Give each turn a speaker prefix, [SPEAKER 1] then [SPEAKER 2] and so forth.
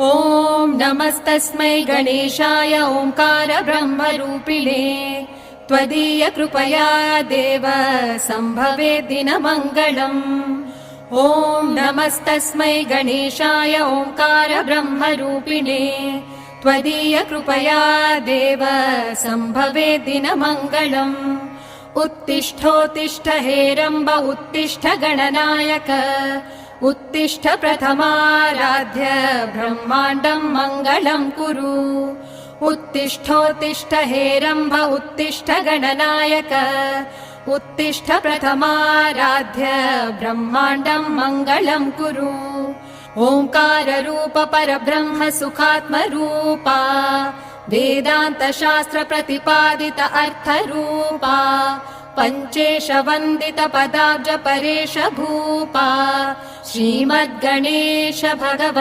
[SPEAKER 1] ॐ नमस्तस्मै गणेशाय ओंकार ब्रह्मरूपिणे त्वदीय कृपया देव सम्भवे दिनमङ्गलम्। ॐ नमस्तस्मै गणेशाय ओंकार ब्रह्मरूपिणे त्वदीय कृपया देव सम्भवे दिनमङ्गलम्। उत्तिष्ठोत्तिष्ठ हेरम्ब उत्तिष्ठ गणनायक उत्तिष्ठ प्रथमाराध्य ब्रह्माण्डं मङ्गलं कुरु। उत्तिष्ठोत्तिष्ठ हेरम्ब उत्तिष्ठ गणनायक उत्तिष्ठ प्रथमाराध्य ब्रह्माण्डं मङ्गलं कुरु। ओंकार रूप परब्रह्म सुखात्मरूपा वेदान्त शास्त्र प्रतिपादित अर्थरूपा पञ्चेश वन्दित पदाब्ज परेश भूपा श्रीमद्गणेश भगवन्